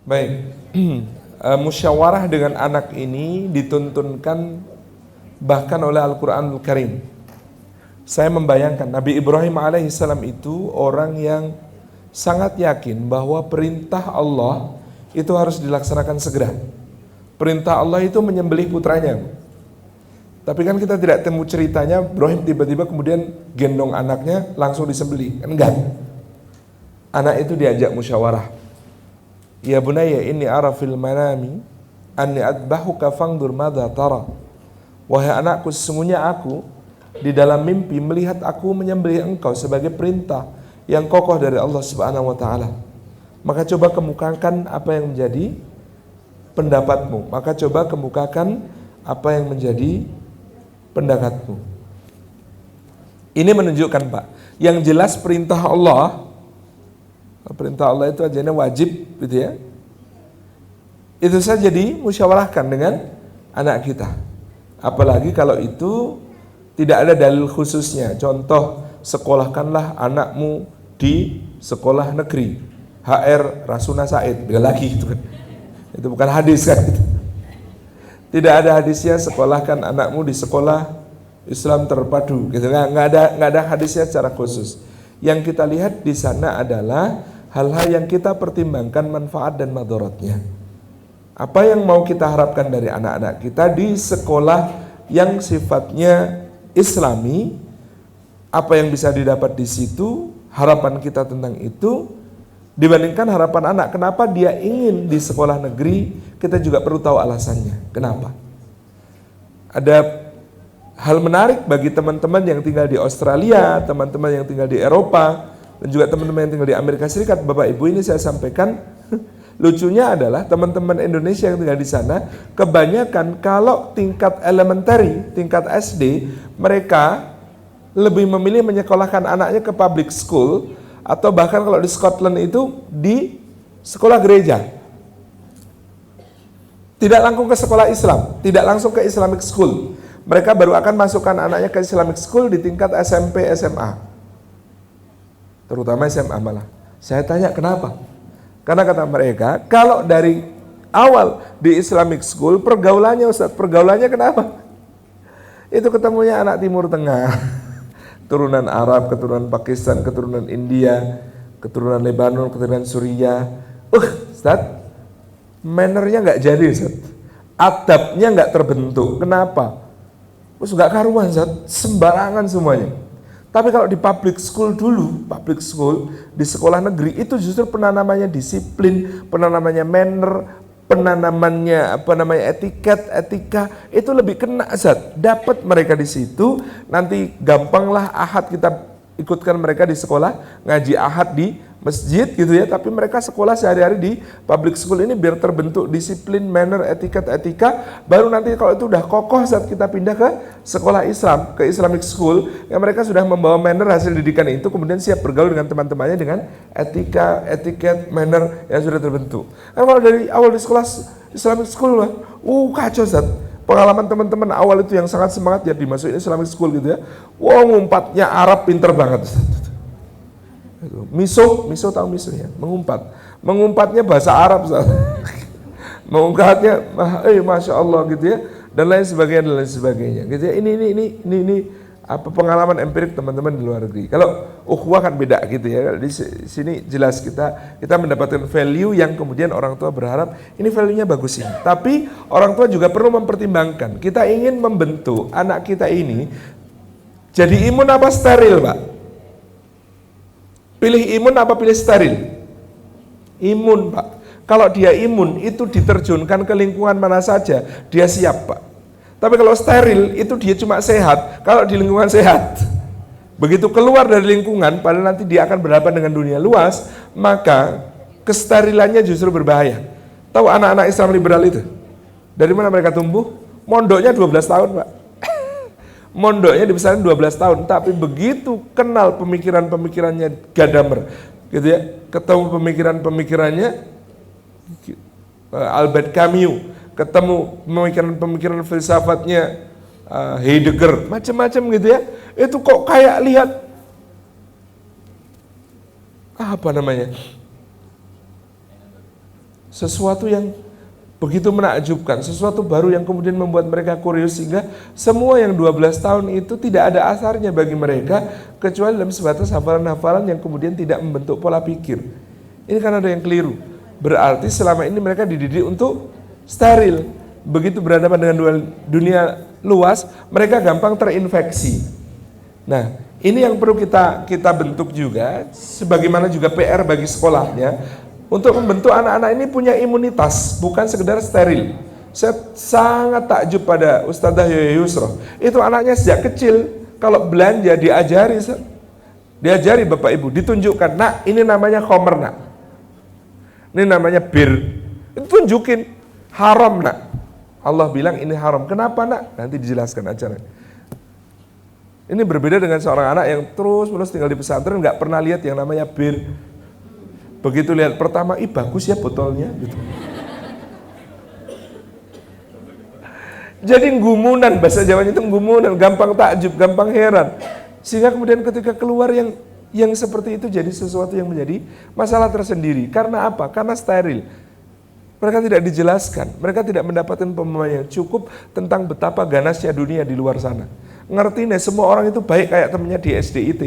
Baik, musyawarah dengan anak ini dituntunkan bahkan oleh Al-Quranul Karim. Saya membayangkan Nabi Ibrahim alaihissalam itu orang yang sangat yakin bahwa perintah Allah itu harus dilaksanakan segera. Perintah Allah itu menyembelih putranya. Tapi kan kita tidak temu ceritanya Ibrahim tiba-tiba kemudian gendong anaknya langsung disembelih. Enggak. Anak itu diajak musyawarah. Ya bunayya inni ara fil manami anni adbahuka fangdur madza tara. Wahai anakku, sesungguhnya aku di dalam mimpi melihat aku menyembelih engkau sebagai perintah yang kokoh dari Allah Subhanahu wa taala. Maka coba kemukakan apa yang menjadi pendapatmu. Maka coba kemukakan apa yang menjadi pendapatmu. Ini menunjukkan, Pak, yang jelas perintah Allah itu ajalnya wajib gitu ya. Itu saja dimusyawarahkan dengan anak kita. Apalagi kalau itu tidak ada dalil khususnya. Contoh, sekolahkanlah anakmu di sekolah negeri HR Rasuna Said. Bila lagi itu kan. Itu bukan hadis kan. Tidak ada hadisnya sekolahkan anakmu di sekolah Islam terpadu gitu. Nggak ada hadisnya secara khusus. Yang kita lihat di sana adalah hal-hal yang kita pertimbangkan manfaat dan madaratnya. Apa yang mau kita harapkan dari anak-anak kita di sekolah yang sifatnya Islami, apa yang bisa didapat di situ, harapan kita tentang itu, dibandingkan harapan anak. Kenapa dia ingin di sekolah negeri, kita juga perlu tahu alasannya. Kenapa? Ada hal menarik bagi teman-teman yang tinggal di Australia, teman-teman yang tinggal di Eropa, dan juga teman-teman yang tinggal di Amerika Serikat. Bapak Ibu, ini saya sampaikan, lucunya adalah teman-teman Indonesia yang tinggal di sana, kebanyakan kalau tingkat elementary, tingkat SD, mereka lebih memilih menyekolahkan anaknya ke public school, atau bahkan kalau di Scotland itu di sekolah gereja. Tidak langsung ke sekolah Islam, tidak langsung ke Islamic school. Mereka baru akan masukkan anaknya ke Islamic school di tingkat SMP, SMA. Terutama SMA malah. Saya tanya kenapa? Karena kata mereka, kalau dari awal di Islamic school, pergaulannya Ustaz, pergaulannya kenapa? Itu ketemunya anak Timur Tengah, keturunan Arab, keturunan Pakistan, keturunan India, keturunan Lebanon, keturunan Suriah. Ustaz, mannernya nggak jadi Ustaz. Adabnya nggak terbentuk. Kenapa? Terus nggak karuan Ustaz, sembarangan semuanya. Tapi kalau di public school dulu, public school di sekolah negeri itu justru penanamannya disiplin, penanamannya manner, penanamannya etika itu lebih kena Zat. Dapat mereka di situ, nanti gampanglah Ahad kita ikutkan mereka di sekolah, ngaji Ahad di masjid gitu ya, tapi mereka sekolah sehari-hari di public school ini biar terbentuk disiplin, manner, etika, baru nanti kalau itu udah kokoh saat kita pindah ke sekolah Islam, ke Islamic school, yang mereka sudah membawa manner hasil didikan itu, kemudian siap bergaul dengan teman-temannya dengan etika, etiket, manner yang sudah terbentuk. Nah, kalau dari awal di sekolah Islamic school, kacau Zat. Pengalaman teman-teman awal itu yang sangat semangat ya dimasukin Islamic school gitu ya. Ngumpatnya Arab pinter banget. Miso tahu miso ya, mengumpatnya bahasa Arab, mengungkapnya, masya Allah gitu ya, dan lain sebagainya, gitu ya. Ini apa pengalaman empirik teman-teman di luar negeri. Kalau ukhuwah kan beda gitu ya. Di sini jelas kita mendapatkan value yang kemudian orang tua berharap ini value-nya bagus ini. Tapi orang tua juga perlu mempertimbangkan. Kita ingin membentuk anak kita ini jadi imun apa steril, Pak? Pilih imun apa pilih steril? Imun, Pak. Kalau dia imun, itu diterjunkan ke lingkungan mana saja, dia siap, Pak. Tapi kalau steril, itu dia cuma sehat, kalau di lingkungan sehat. Begitu keluar dari lingkungan, padahal nanti dia akan berhadapan dengan dunia luas, maka kesterilannya justru berbahaya. Tahu anak-anak Islam liberal itu? Dari mana mereka tumbuh? Mondoknya 12 tahun, Pak. Mondoknya di pesantren 12 tahun, tapi begitu kenal pemikirannya Gadamer, gitu ya, ketemu pemikirannya Albert Camus, ketemu pemikiran filsafatnya Heidegger, macam-macam gitu ya, itu kok kayak lihat Sesuatu yang begitu menakjubkan, sesuatu baru yang kemudian membuat mereka kurios, sehingga semua yang 12 tahun itu tidak ada asarnya bagi mereka kecuali dalam sebatas hafalan-hafalan yang kemudian tidak membentuk pola pikir. Ini kan ada yang keliru. Berarti selama ini mereka dididik untuk steril. Begitu berhadapan dengan dunia luas, mereka gampang terinfeksi. Nah, ini yang perlu kita bentuk juga, sebagaimana juga PR bagi sekolahnya, untuk membentuk anak-anak ini punya imunitas, bukan sekedar steril. Saya sangat takjub pada Ustadzah Yoyo Yusro. Itu anaknya sejak kecil, kalau belanja diajari Bapak Ibu, ditunjukkan, nak ini namanya khomer nak, ini namanya bir, itu tunjukin, haram nak. Allah bilang ini haram, kenapa nak? Nanti dijelaskan acaranya. Ini berbeda dengan seorang anak yang terus-menerus tinggal di pesantren, nggak pernah lihat yang namanya bir. Begitu lihat pertama, ih bagus ya botolnya, gitu. Jadi gumunan, bahasa Jawanya itu gumunan, gampang takjub, gampang heran. Sehingga kemudian ketika keluar yang seperti itu jadi sesuatu yang menjadi masalah tersendiri. Karena apa? Karena steril. Mereka tidak dijelaskan, mereka tidak mendapatkan pemahaman yang cukup tentang betapa ganasnya dunia di luar sana. Ngerti nih semua orang itu baik kayak temannya di SDIT.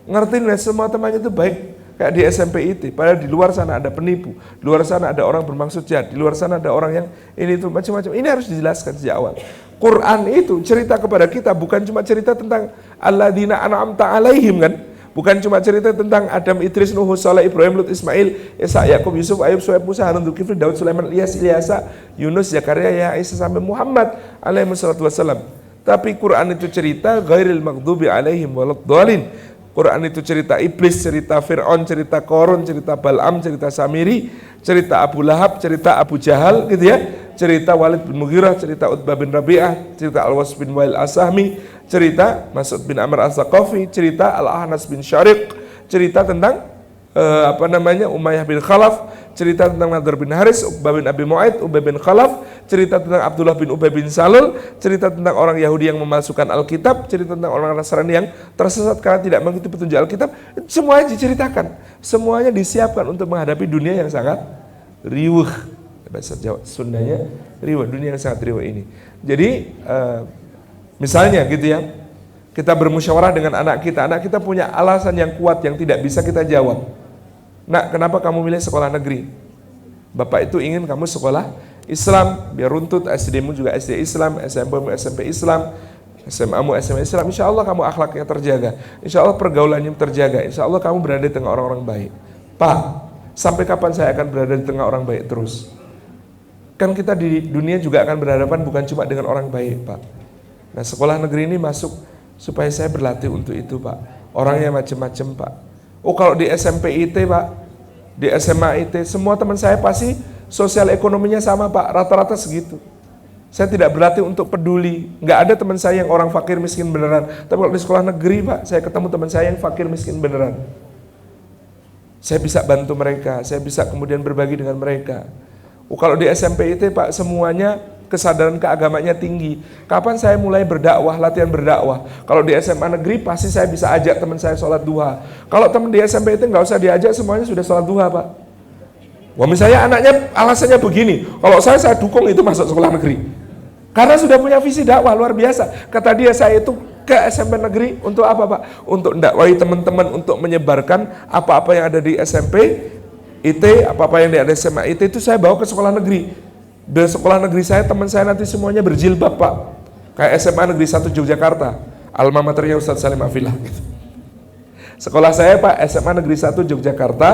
Ngerti nih semua temannya itu baik kayak di SMP IT. Padahal di luar sana ada penipu, di luar sana ada orang bermaksud jahat, di luar sana ada orang yang ini itu macam-macam. Ini harus dijelaskan sejak awal. Quran itu cerita kepada kita bukan cuma cerita tentang alladzina an'amta alaihim kan. Bukan cuma cerita tentang Adam, Idris, Nuh, Saleh, Ibrahim, Lut, Ismail, Isa, Yakub, Yusuf, Ayub, Suhaib, Musa, Harun, Dzulkifli, Daud, Sulaiman, Ilyas, Ilyasa, Yunus, Zakaria, Yahya, Isa sampai Muhammad alaihi wassalatu wassalam. Tapi Quran itu cerita ghairil maghdubi alaihim waladdallin. Quran itu cerita iblis, cerita Fir'aun, cerita Qarun, cerita Bal'am, cerita Samiri, cerita Abu Lahab, cerita Abu Jahal gitu ya. Cerita Walid bin Mughirah, cerita Utbah bin Rabi'ah, cerita Al-Was bin Wail As-Sahmi, cerita Mas'ud bin Amr As-Saqafi, cerita Al-Ahnas bin Syariq, cerita tentang Umayyah bin Khalaf, cerita tentang Nadhr bin Haris, Uqbah bin Abi Mu'aid, Ubay bin Khalaf, cerita tentang Abdullah bin Ubay bin Salul, cerita tentang orang Yahudi yang memalsukan Alkitab, cerita tentang orang Nasrani yang tersesat karena tidak mengikuti petunjuk Alkitab. Semuanya diceritakan, semuanya disiapkan untuk menghadapi dunia yang sangat riuh. Bahasa Jawa Sundanya riuh, dunia yang sangat riuh ini. Jadi misalnya gitu ya, kita bermusyawarah dengan anak kita punya alasan yang kuat yang tidak bisa kita jawab. Nak, kenapa kamu milih sekolah negeri? Bapak itu ingin kamu sekolah Islam, biar runtut, SD-mu juga SD Islam, SMP-mu SMP Islam, SMA-mu SMA Islam, insya Allah kamu akhlaknya terjaga, insya Allah pergaulannya terjaga, insya Allah kamu berada di tengah orang-orang baik. Pak, sampai kapan saya akan berada di tengah orang baik terus? Kan kita di dunia juga akan berhadapan bukan cuma dengan orang baik, Pak. Nah, sekolah negeri ini masuk supaya saya berlatih untuk itu, Pak. Orangnya macam-macam, Pak. Oh, kalau di SMP IT, Pak, di SMA IT, semua teman saya pasti sosial ekonominya sama, Pak, rata-rata segitu. Saya tidak berlatih untuk peduli. Nggak ada teman saya yang orang fakir miskin beneran. Tapi kalau di sekolah negeri, Pak, saya ketemu teman saya yang fakir miskin beneran. Saya bisa bantu mereka, saya bisa kemudian berbagi dengan mereka. Oh, kalau di SMP itu Pak, semuanya kesadaran keagamanya tinggi. Kapan saya mulai berdakwah, latihan berdakwah? Kalau di SMA negeri pasti saya bisa ajak teman saya sholat duha. Kalau teman di SMP itu nggak usah diajak, semuanya sudah sholat duha, Pak. Wah, misalnya anaknya alasannya begini, kalau saya dukung itu masuk sekolah negeri. Karena sudah punya visi dakwah luar biasa. Kata dia, saya itu ke SMP negeri untuk apa, Pak? Untuk mendakwahi teman-teman, untuk menyebarkan apa-apa yang ada di SMP IT, apa-apa yang ada di SMA IT itu saya bawa ke sekolah negeri. Di sekolah negeri saya, teman saya nanti semuanya berjilbab, Pak. Kayak SMA Negeri 1 Yogyakarta, alma maternya Ustadz Salim Afilah gitu. Sekolah saya, Pak, SMA Negeri 1 Yogyakarta,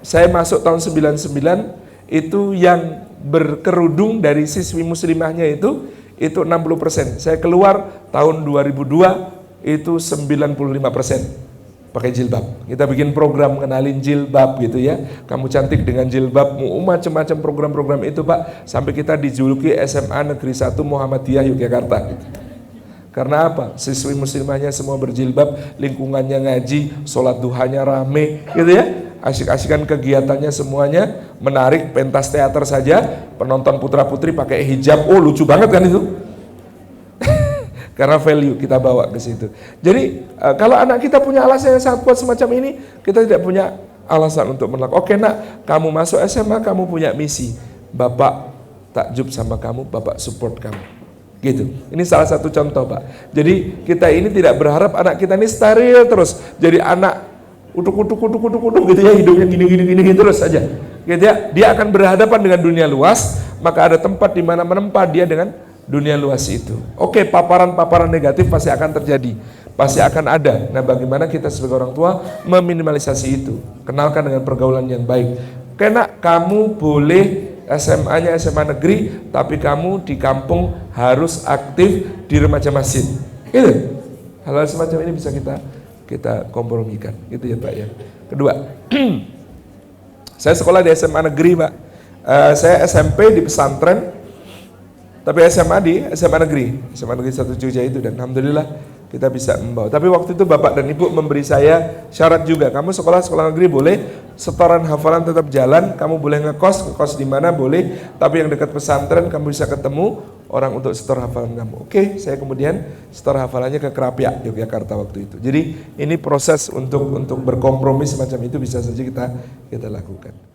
saya masuk tahun 99, itu yang berkerudung dari siswi muslimahnya itu 60%. Saya keluar tahun 2002 itu 95% pakai jilbab. Kita bikin program kenalin jilbab gitu ya. Kamu cantik dengan jilbabmu, macam-macam program-program itu, Pak, sampai kita dijuluki SMA Negeri 1 Muhammadiyah Yogyakarta gitu. Karena apa? Siswi muslimahnya semua berjilbab, lingkungannya ngaji, sholat duhanya rame gitu ya. Asik-asikan kegiatannya semuanya menarik, pentas teater saja, penonton putra-putri pakai hijab. Oh, lucu banget kan itu? Karena value kita bawa ke situ. Jadi kalau anak kita punya alasan yang sangat kuat semacam ini, kita tidak punya alasan untuk menolak. Oke nak, kamu masuk SMA, kamu punya misi. Bapak takjub sama kamu, Bapak support kamu. Gitu. Ini salah satu contoh, Pak. Jadi kita ini tidak berharap anak kita ini steril terus. Jadi anak utuk gitu ya, hidupnya gini terus saja. Gitu ya. Dia akan berhadapan dengan dunia luas, maka ada tempat di mana menempa dia dengan dunia luas itu. Oke, paparan-paparan negatif pasti akan terjadi. Pasti akan ada. Nah, bagaimana kita sebagai orang tua meminimalisasi itu? Kenalkan dengan pergaulan yang baik. Karena kamu boleh SMA-nya SMA negeri, tapi kamu di kampung harus aktif di remaja masjid. Gitu. Hal-hal semacam ini bisa kita kompromikan. Gitu ya Pak ya. Kedua, saya sekolah di SMA negeri Pak. Saya SMP di pesantren, tapi SMA di SMA negeri 1 Jogja itu, dan alhamdulillah kita bisa membawa. Tapi waktu itu Bapak dan Ibu memberi saya syarat juga. Kamu sekolah negeri boleh, setoran hafalan tetap jalan, kamu boleh ngekos di mana boleh, tapi yang dekat pesantren kamu bisa ketemu orang untuk setor hafalan kamu. Oke, saya kemudian setor hafalannya ke Kerapiak, Yogyakarta waktu itu. Jadi ini proses untuk berkompromi semacam itu bisa saja kita lakukan.